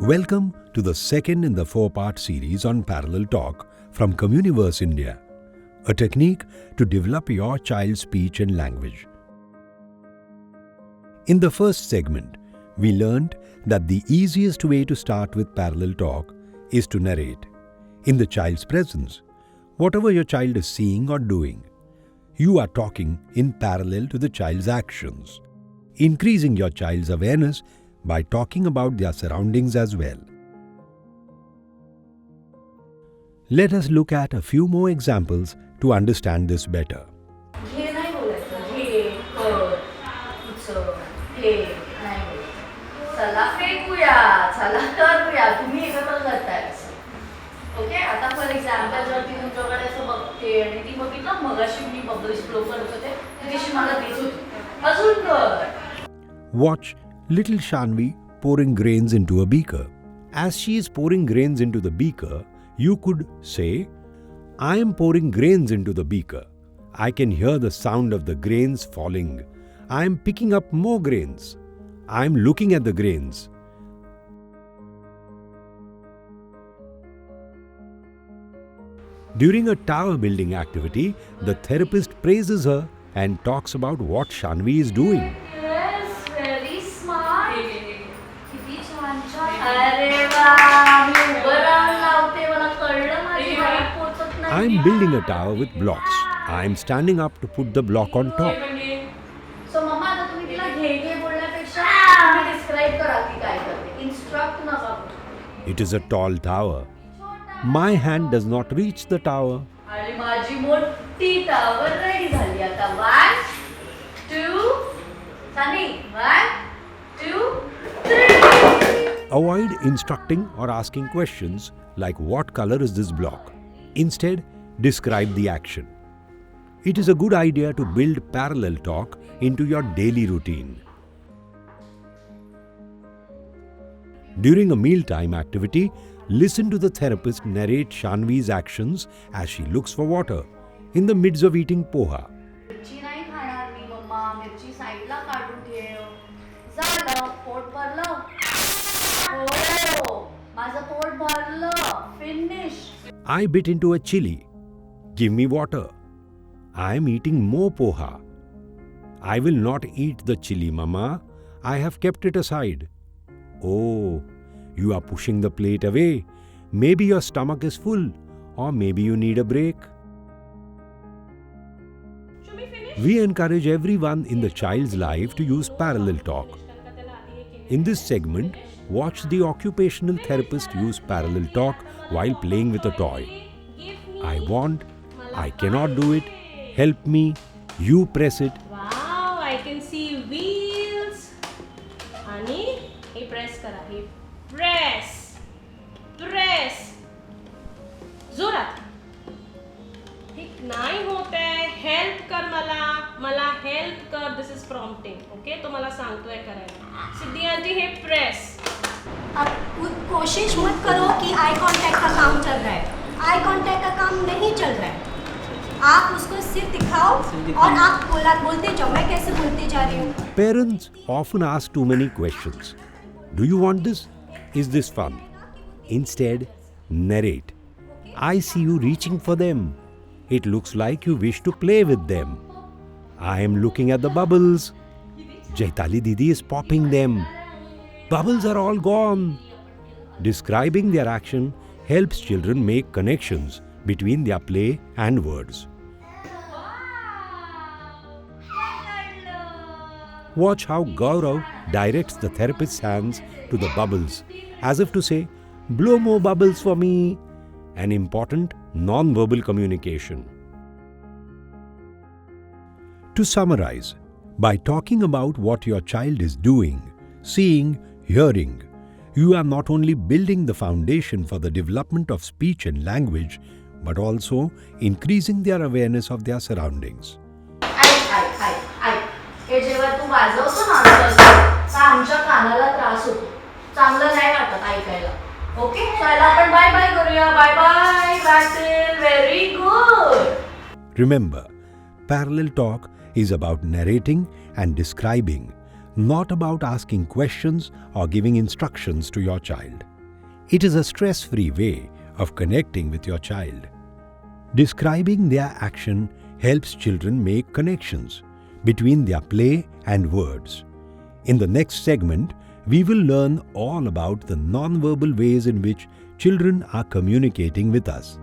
Welcome to the second in the four-part series on Parallel Talk from Communiverse India, a technique to develop your child's speech and language. In the first segment, we learned that the easiest way to start with Parallel Talk is to narrate, in the child's presence, whatever your child is seeing or doing. You are talking in parallel to the child's actions, increasing your child's awareness by talking about their surroundings as well. Let us look at a few more examples to understand this better. हे नाही बोलायचं, हे कर, उचल, हे नाही बोलायचं. चला फेकूया, चला करूया, तुम्ही एकत्र करताय. ओके, आता फॉर एक्झाम्पल जर ती तुमच्याकडे असं बघते आणि ती बघितलं मगाशी मी बबल्स ब्लो करत होते ती तशी मला देत होती, अजून कर. Watch little Shanvi pouring grains into a beaker. As she is pouring grains into the beaker, you could say, I am pouring grains into the beaker. I can hear the sound of the grains falling. I am picking up more grains. I am looking at the grains. During a tower building activity, the therapist praises her and talks about what Shanvi is doing. Yes, very smart. किती छान छान. अरे वा, मी उभं राहून लावते, मला कळलं माझी हाईट पोचत नाही. I am building a tower with blocks. I am standing up to put the block on top. So मम्मा आता तुम्ही तिला घे बोलण्यापेक्षा तुम्ही डिस्क्राइब करा की काय करते. इन्स्ट्रक्ट नका करू. It is a tall tower. My hand does not reach the tower. आणि माझी मोठी टावर रेडी झाली आता. 1 2 सानी 1 2 3. Avoid instructing or asking questions like what color is this block. Instead, describe the action. It is a good idea to build parallel talk into your daily routine. During a mealtime activity, listen to the therapist narrate Shanvi's actions as she looks for water in the midst of eating poha. मिरची नाही खाणार मी मम्मा, मिरची साईडला काढून ठेव. झालं, pot भरलं. हो, माझं पोट भरलं. Finish. I bit into a chili. Give me water. I am eating more poha. I will not eat the chili, Mama. I have kept it aside. Oh, you are pushing the plate away. Maybe your stomach is full, or maybe you need a break. We encourage everyone in the child's life to use parallel talk. In this segment, watch the occupational therapist use parallel talk while playing with a toy. I want, I cannot do it, help me, you press it. Wow, I can see wheels. आणि हे press करा, हे press press जोरात. ठीक नाही होत आहे, help कर मला help कर. This is prompting. ओके, तो मला सांगतोय करायला. सिद्धी आंटी हे प्रेस. आप कोशिश मत करो कि आई कांटेक्ट का काम चल रहा है. आई कांटेक्ट का काम नहीं चल रहा है. आप उसको सिर्फ दिखाओ और आप बोलते जाओ. मैं कैसे बोलती जा रही हूँ. Parents often ask too many questions. Do you want this? Is this fun? Instead, narrate. I see you reaching for them. It looks like you wish to play with them. I am looking at the bubbles. Jaitali Didi is popping them. Bubbles are all gone. Describing their action helps children make connections between their play and words. Watch how Gaurav directs the therapist's hands to the bubbles, as if to say, blow more bubbles for me, an important non-verbal communication. To summarize, by talking about what your child is doing, seeing, hearing, you are not only building the foundation for the development of speech and language, but also increasing their awareness of their surroundings. ऐक. हे जेव्हा तू वाजवतो ना तर आमच्या कानाला त्रास होतो. चांगलं नाही वाटत ऐकायला. ओके, चला आपण बाय बाय करूया. Bye bye battle. Very good. Remember, parallel talk is about narrating and describing, not about asking questions or giving instructions to your child. It is a stress-free way of connecting with your child. Describing their action helps children make connections between their play and words. In the next segment, we will learn all about the non-verbal ways in which children are communicating with us.